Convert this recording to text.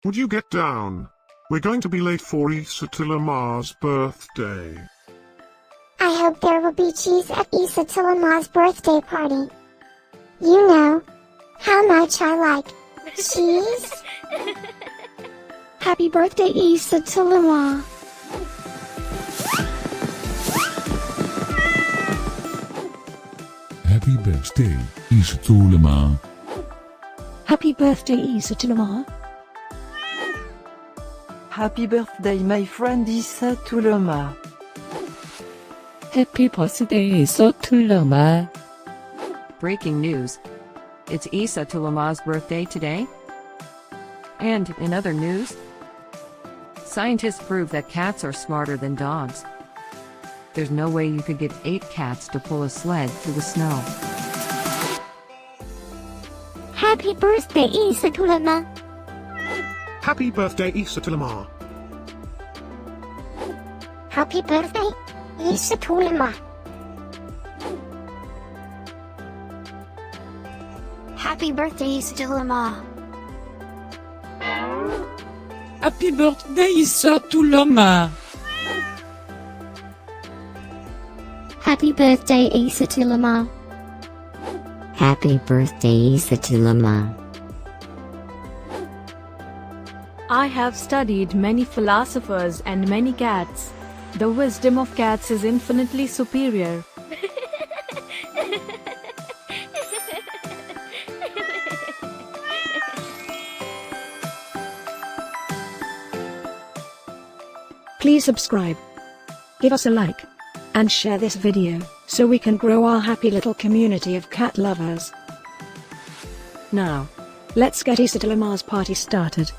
Would you get down? We're going to be late for Issa Toulema's birthday. I hope there will be cheese at Issa Toulema's birthday party. You know how much I like cheese. Happy birthday, Issa Toulema. Happy birthday, Issa Toulema. Happy birthday, Issa Toulema. Happy birthday, my friend Issa Toulema. Happy birthday, Issa Toulema. Breaking news. It's Issa Toulema's birthday today. And in other news, scientists prove that cats are smarter than dogs. There's no way you could get 8 cats to pull a sled through the snow. Happy birthday, Issa Toulema. Happy birthday, Issa Toulema. Happy birthday, Issa Toulema. Happy birthday, Issa Toulema. Happy birthday, Issa Toulema. Happy birthday, Issa Toulema. Happy birthday, Issa Toulema. I have studied many philosophers and many cats. The wisdom of cats is infinitely superior. Please subscribe, give us a like, and share this video, so we can grow our happy little community of cat lovers. Now, let's get Issa Toulema's party started.